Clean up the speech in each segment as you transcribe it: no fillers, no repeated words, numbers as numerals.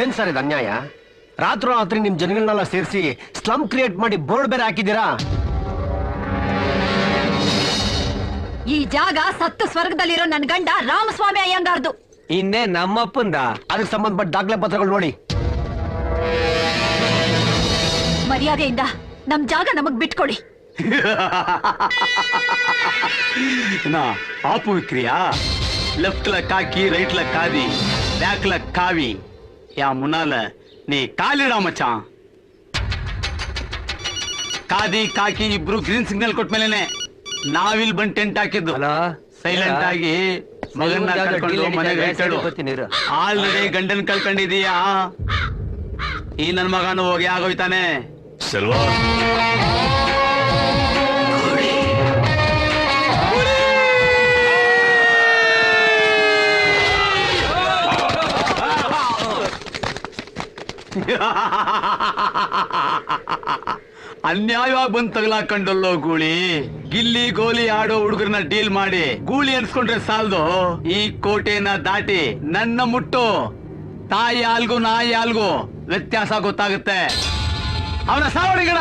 ಏನ್ ಸರ್ ಇದು ಅನ್ಯಾಯ? ರಾತ್ರಿ ನಿಮ್ ಜನಗಳನ್ನೆಲ್ಲ ಸೇರಿಸಿ ಸ್ಲಮ್ ಕ್ರಿಯೇಟ್ ಮಾಡಿ ಬೋರ್ಡ್ ಬೇರೆ ಹಾಕಿದ್ದೀರಾ. ಈ ಜಾಗ ಸತ್ತು ಸ್ವರ್ಗದಲ್ಲಿರೋ ನನ್ ಗಂಡ ರಾಮಸ್ವಾಮಿ ಅಯ್ಯಂಗಾರ್ದು. ಇನ್ನೇ ನಮ್ಮಪ್ಪಂದ. ಅದಕ್ಕೆ ಸಂಬಂಧಪಟ್ಟ ದಾಖಲೆ ಪತ್ರಗಳು ನೋಡಿ. ಮರ್ಯಾದೆಯಿಂದ ನಮ್ ಜಾಗ ನಮಗ್ ಬಿಟ್ಕೊಡಿ. ఆపు విక్రియా లెఫ్ట్ ల కాకి రైట్ ల కాది బ్యాక్ ల కావి యా మునాల నీ కాలిడా ಮಚ್ಚಾ. ಕಾದಿ ಕಾಕಿ ಇಬ್ರು ಗ್ರೀನ್ ಸಿಗ್ನಲ್ ಕೊಟ್ಮೇಲೆ ನಾವಿಲ್ ಬಂದ್ ಟೆಂಟ್ ಹಾಕಿದ್ದು. ಸೈಲೆಂಟ್ ಆಗಿ ಮಗನ್ನ ಕರ್ಕೊಂಡು ಮನೆಗೆ ಹೇಳ್ತಾಳು. ಆಲ್ರೆಡಿ ಗಂಡನ್ ಕಳ್ಕೊಂಡಿದೀಯಾ. ಈ ನನ್ ಮಗನು ಹೋಗಿ ಆಗೋಯ್ತಾನೆ. ಸೆಲ್ವಾ ಅನ್ಯಾಯವಾಗಿ ಬಂದ್ ತಗಲಾಕೊಂಡಲ್ಲೋ ಗೂಳಿ. ಗಿಲ್ಲಿ ಗೋಲಿ ಆಡೋ ಹುಡುಗರನ್ನ ಡೀಲ್ ಮಾಡಿ ಗೂಳಿ ಅನ್ಸ್ಕೊಂಡ್ರೆ ಸಾಲದು. ಈ ಕೋಟೆನ ದಾಟಿ ನನ್ನ ಮುಟ್ಟು ತಾಯಿ ಹಾಲ್ಗೂ ನಾಯಿ ಹಾಲ್ಗೂ ವ್ಯತ್ಯಾಸ ಗೊತ್ತಾಗುತ್ತೆ. ಅವನ ಸಾವಡಿಗಣ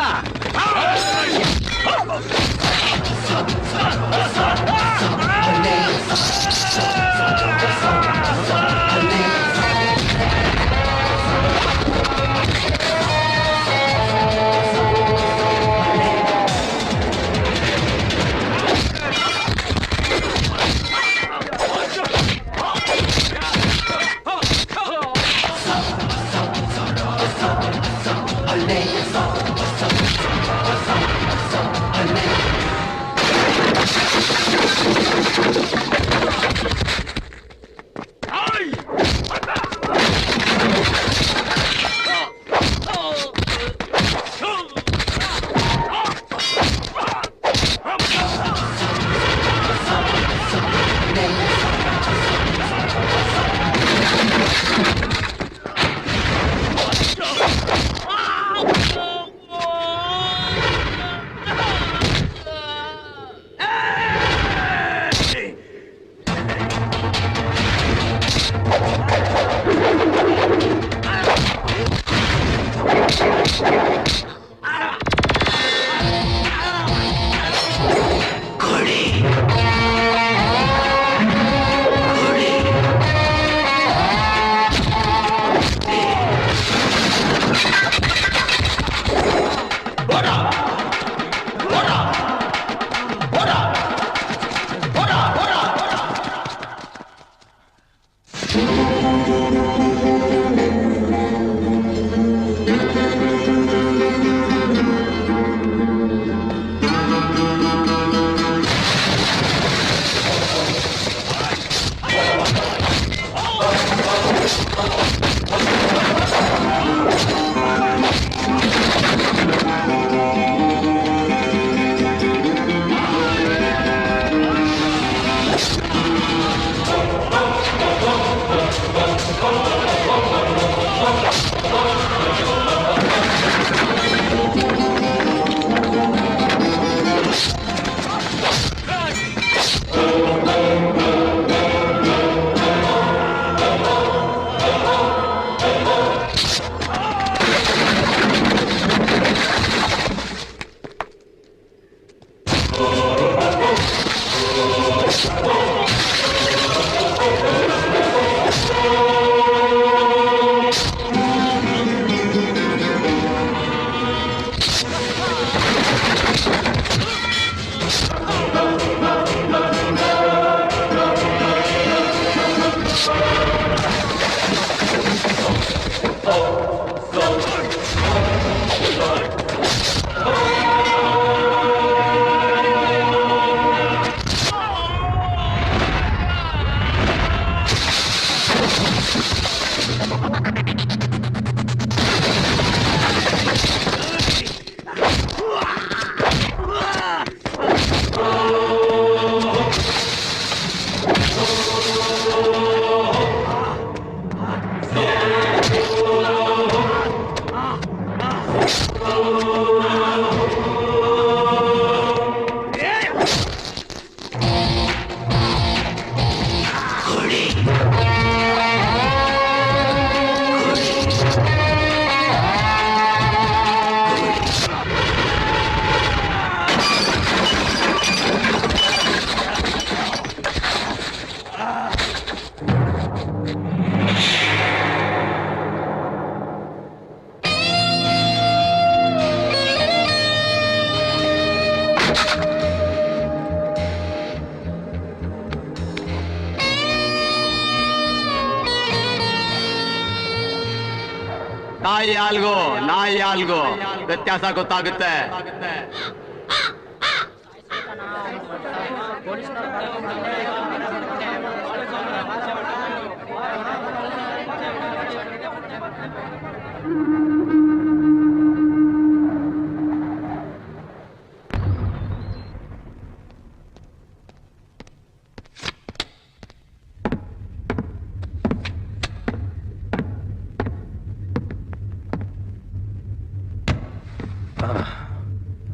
ತಾಯಿ ಹಾಲ್ಗೂ ನಾಯಿ ಹಾಲ್ಗೂ ವ್ಯತ್ಯಾಸ ಗೊತ್ತಾಗುತ್ತೆ.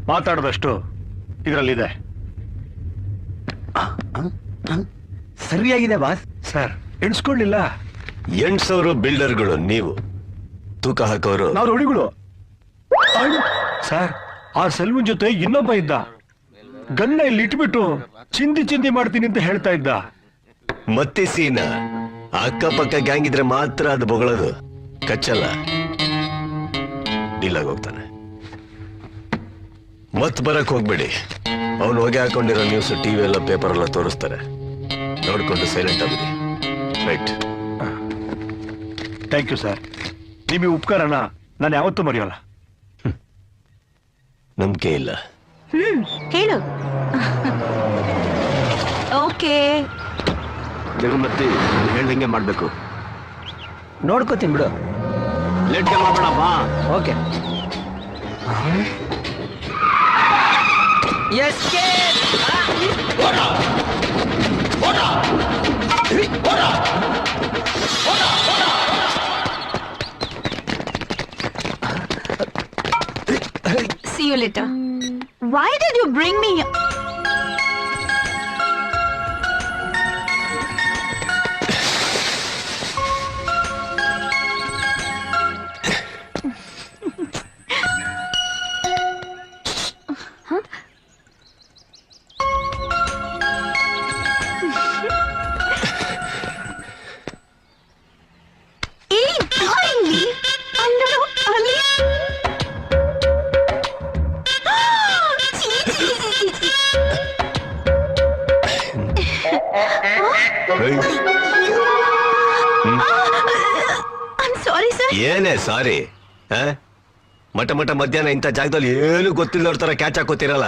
ಮಾತಾಡೋದಷ್ಟು ಇದರಲ್ಲಿದೆ. ಸರಿಯಾಗಿದೆ ಬಾಸ್. ಸರ್ ಎಣಿಸ್ಕೊಳ್ಳಿಲ್ಲ. ಎಂಟ್ಸವರು ಬಿಲ್ಡರ್ಗಳು, ನೀವು ತೂಕ ಹಾಕೋರು ನಾವು ರೌಡಿಗಳು. ಸರ್ ಆ ಸೆಲ್ವನ್ ಜೊತೆ ಇನ್ನೊಬ್ಬ ಇದ್ದ. ಗನ್ನ ಇಲ್ಲಿ ಇಟ್ಬಿಟ್ಟು ಚಿಂದಿ ಚಿಂದಿ ಮಾಡ್ತೀನಿ ಅಂತ ಹೇಳ್ತಾ ಇದ್ದ. ಮತ್ತೆ ಸೀನ ಅಕ್ಕಪಕ್ಕ ಗ್ಯಾಂಗ್ ಇದ್ರೆ ಮಾತ್ರ ಅದು ಬೊಗಳೋದು, ಕಚ್ಚಲ್ಲ. ಡೀಲಾಗ್ ಹೋಗ್ತಾನೆ. ಮತ್ ಬರಕ್ ಹೋಗ್ಬೇಡಿ. ಅವನು ಹೊಗೆ ಹಾಕೊಂಡಿರೋ ನ್ಯೂಸ್ ಟಿವಿ ಎಲ್ಲ ಪೇಪರ್ ಎಲ್ಲ ತೋರಿಸ್ತಾರೆ. ನೋಡ್ಕೊಂಡು ಸೈಲೆಂಟ್ ಆಗಿದೆ. ರೈಟ್. Thank you sir. ನಿಮಗೆ ಉಪಕಾರನ ನಾನು ಯಾವತ್ತೂ ಮರೆಯೋಲ್ಲ. ನಂಬಿಕೆ ಇಲ್ಲ. ಹೇಳು. ಓಕೆ, ಜಗಮತ್ತಿ ಹೇಳ್ದಂಗೆ ಮಾಡ್ಬೇಕು. ನೋಡ್ಕೋತೀನಿ ಬಿಡು. ಲೇಟ್ ಮಾಡ್ಬೇಡ ಬಾ. Okay. see you later. Why did you bring me here? I'm sorry, sir. ಏನೇ ಸಾರಿ? ಮಠ ಮಧ್ಯಾಹ್ನ ಇಂಥ ಜಾಗದಲ್ಲಿ ಏನು ಗೊತ್ತಿಲ್ಲವ್ರ ತರ ಕ್ಯಾಚ್ ಹಾಕೋತಿರಲ್ಲ.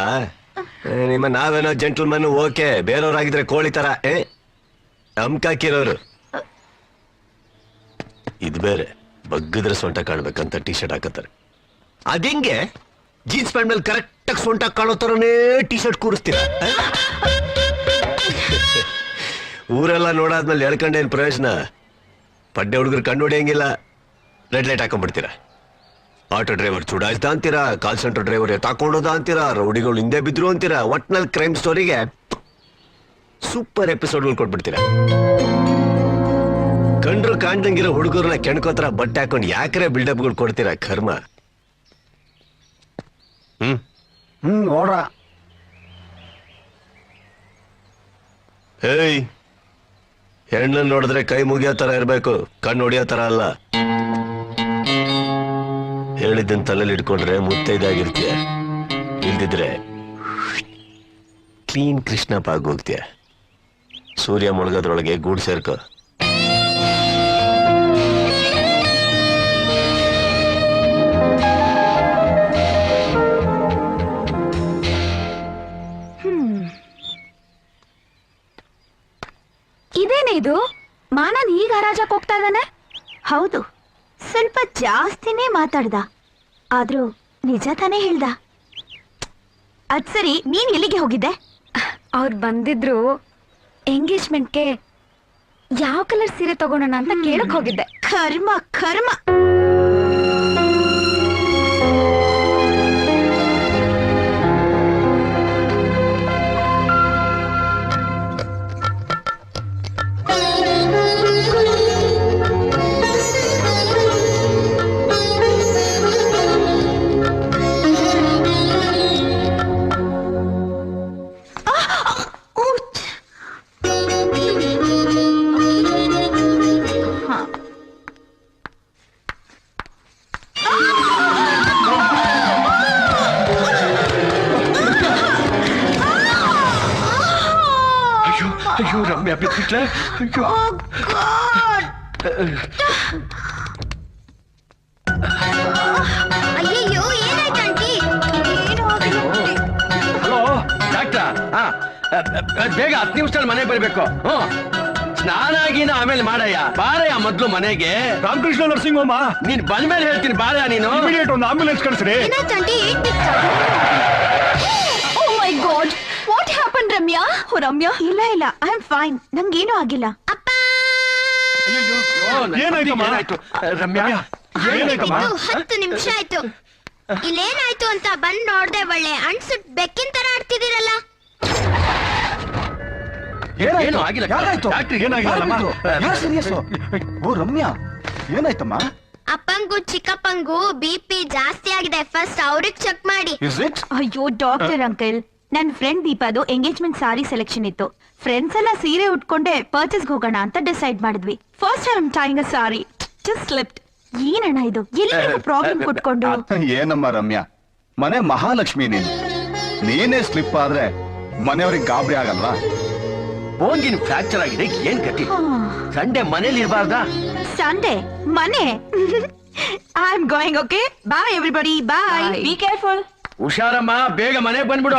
ನಿಮ್ಮ ನಾವೇನೋ ಜೆಂಟಲ್ಮನ್, ಓಕೆ. ಬೇರೆಯವ್ರಾಗಿದ್ರೆ ಕೋಳಿ ತರ ನಮ್ಕಾಕಿರೋರು. ಇದು ಬೇರೆ, ಬಗ್ಗಿದ್ರೆ ಸೊಂಟ ಕಾಣ್ಬೇಕಂತ ಟಿ ಶರ್ಟ್ ಹಾಕತ್ತಾರೆ. ಅದಿಂಗೆ ಜೀನ್ಸ್ ಪ್ಯಾಂಟ್ ಮೇಲೆ ಕರೆಕ್ಟ್ ಆಗಿ ಸೊಂಟ ಕಾಣೋ ತರನೇ ಟಿ ಶರ್ಟ್ ಕೂರಿಸ್ತೀರ. ಊರೆಲ್ಲ ನೋಡಾದ್ಮೇಲೆ ಎಳ್ಕೊಂಡೇನ್ ಪ್ರಯೋಜನ? ಪಡ್ಡೆ ಹುಡುಗರು ಕಂಡು ಹೊಡಿಯಂಗಿಲ್ಲ, ರೆಡ್ ಲೈಟ್ ಹಾಕೊಂಡ್ಬಿಡ್ತೀರ. ಆಟೋ ಡ್ರೈವರ್ ಚುಡಾಯಿಸ್ದ ಅಂತೀರಾ, ಕಾಲ್ ಸೆಂಟರ್ ಡ್ರೈವರ್ ಎತ್ತಾಕೊಂಡೋದ ಅಂತೀರಾ, ರೌಡಿಗಳು ಹಿಂದೆ ಬಿದ್ರು ಅಂತೀರಾ. ಒಟ್ನಲ್ಲಿ ಕ್ರೈಮ್ ಸ್ಟೋರಿಗೆ ಸೂಪರ್ ಎಪಿಸೋಡ್ಗಳು ಕೊಟ್ಬಿಡ್ತೀರಾ. ಕಂಡ್ರು ಕಾಣ್ದಂಗಿರೋ ಹುಡುಗರನ್ನ ಕೆಣ್ಕೋತರ ಬಟ್ಟೆ ಹಾಕೊಂಡು ಯಾಕ್ರೆ ಬಿಲ್ಡಪ್ಗಳು ಕೊಡ್ತೀರಾ? ಕರ್ಮ. ನೋಡ್ರ. ಹೇಯ್, ಹೆಣ್ಣನ್ನು ನೋಡಿದ್ರೆ ಕೈ ಮುಗಿಯೋ ತರ ಇರ್ಬೇಕು, ಕಣ್ಣು ಹೊಡಿಯೋ ತರ ಅಲ್ಲ. ಹೇಳಿದ್ದನ್ ತಲೆಯಲ್ಲಿ ಇಟ್ಕೊಂಡ್ರೆ ಮುತ್ತೈದಾಗಿರ್ತೀಯ, ಇಲ್ದಿದ್ರೆ ಕ್ಲೀನ್ ಕೃಷ್ಣಪ್ಪ ಆಗೋಗ್ತೀಯ. ಸೂರ್ಯ ಮುಳುಗೋದ್ರೊಳಗೆ ಗೂಡು ಸೇರ್ಕೋ. ಇದೇನೇ ಇದು? ಮಾನನ್ ಈಗ ಹರಾಜಕ್ ಹೋಗ್ತಾ ಇದ್ದಾನೆ? ಹೌದು, ಸ್ವಲ್ಪ ಜಾಸ್ತಿನೇ ಮಾತಾಡ್ದ. ಆದ್ರೂ ನಿಜ ತಾನೇ ಹೇಳ್ದ. ಅದ್ ಸರಿ, ನೀನ್ ಎಲ್ಲಿಗೆ ಹೋಗಿದ್ದೆ? ಅವ್ರು ಬಂದಿದ್ರು. ಎಂಗೇಜ್ಮೆಂಟ್ಗೆ ಯಾವ ಕಲರ್ ಸೀರೆ ತಗೊಳೋಣ ಅಂತ ಕೇಳಕ್ ಹೋಗಿದ್ದೆ. ಕರ್ಮ ಕರ್ಮ. ಅಯ್ಯೋ ರಮ್ಯಾ ಬಿಟ್ಬಿಟ್ಲೆ. ಅಯ್ಯೋ. ಬೇಗ 10 ನಿಮಿಷದಲ್ಲಿ ಮನೆಗೆ ಬರ್ಬೇಕು. ಸ್ನಾನ ಗೀನ ಆಮೇಲೆ ಮಾಡಯ್ಯ. ಬಾರಯ್ಯ ಮೊದ್ಲು ಮನೆಗೆ. ರಾಮಕೃಷ್ಣ ನರ್ಸಿಂಗ್ ಹೋಮ ನೀನ್ ಬಂದ್ಮೇಲೆ ಹೇಳ್ತೀನಿ ಬಾರಯ್ಯ ನೀನು. ಇಮಿಡಿಯೇಟ್ ಒಂದು ಆಂಬುಲೆನ್ಸ್ ಕಳಿಸ್ರಿ. ಓ ಮೈ ಗಾಡ್, ವಾಟ್ ಹ್ಯಾಪನ್ ರಮ್ಯಾ? ಓ ರಮ್ಯಾ, ಇಲ್ಲ ಇಲ್ಲ, ಐ ಆಮ್ ಫೈನ್, ನಂಗೇನು ಆಗಿಲ್ಲ. ಅಪ್ಪ, ಏನಾಯ್ತಮ್ಮ? ಏನಾಯ್ತು ರಮ್ಯಾ? ಏನಾಯ್ತಮ್ಮ? 10 ನಿಮಿಷ ಆಯ್ತು. ಇಲ್ಲೇನಾಯ್ತು ಅಂತ ಬಂದ್ ನೋಡ್ದೆ, ಒಳ್ಳೆ ಅನ್ಸುಟ್ ಬೆಕ್ಕಿನ ತರ ಆಡ್ತಿದ್ದೀರಲ್ಲ. ಏನು ಆಗಿಲ್ಲ ಡಾಕ್ಟ್ರ್, ಏನಾಗಿಲ್ಲಮ್ಮ? ಓ ರಮ್ಯಾ, ಏನಾಯ್ತಮ್ಮ? ಅಪ್ಪಂಗೂ ಚಿಕ್ಕಪ್ಪಂಗೂ BP ಜಾಸ್ತಿ ಆಗಿದೆ. ಫಸ್ಟ್ ಅವ್ರಿಗೆ ಚೆಕ್ ಮಾಡಿ. Is it? ಅಯ್ಯೋ ಡಾಕ್ಟರ್ ಅಂಕಲ್, ನನ್ನ ಫ್ರೆಂಡ್ ದೀಪಾದು ಎಂಗೇಜ್ಮೆಂಟ್ ಸಾರಿ ಸೆಲೆಕ್ಷನ್ ಇತ್ತು. ಫ್ರೆಂಡ್ಸ್ ಎಲ್ಲ ಸೀರೆ ಉಟ್ಕೊಂಡೆ ಪರ್ಚೇಸ್ ಹೋಗೋಣ ಅಂತ ಡಿಸೈಡ್ ಮಾಡಿದ್ವಿ. ಫಸ್ಟ್ ಟೈಮ್ ಟೈಂಗ್ ಅ ಸಾರಿ, ಜಸ್ಟ್ ಸ್ಲಿಪ್ಡ್. ಏನಣ್ಣ ಇದು, ಎಲ್ಲಿ ಪ್ರಾಬ್ಲಮ್ ಕೊಟ್ಕೊಂಡು? ಏನಮ್ಮ ರಮ್ಯಾ, ಮನೆ ಮಹಾಲಕ್ಷ್ಮಿ ನೀನೇ ಸ್ಲಿಪ್ ಆದ್ರೆ ಮನೆಯವ್ರಿಗೆ ಗಾಬರಿ ಆಗಲ್ವಾ? ಬೋನ್ಗಿನ್ ಫ್ರಾಕ್ಚರ್ ಆಗಿದೆ, ಏನ್ ಗತಿ? ಸಂಡೆ ಮನೇಲಿ ಇರಬಾರ್ದಾ? ಸಂಡೇ ಮನೆ. I am going. Okay, bye everybody, bye. Be careful. ಹುಷಾರಮ್ಮ, ಬೇಗ ಮನೆಗೆ ಬಂದ್ಬಿಡು.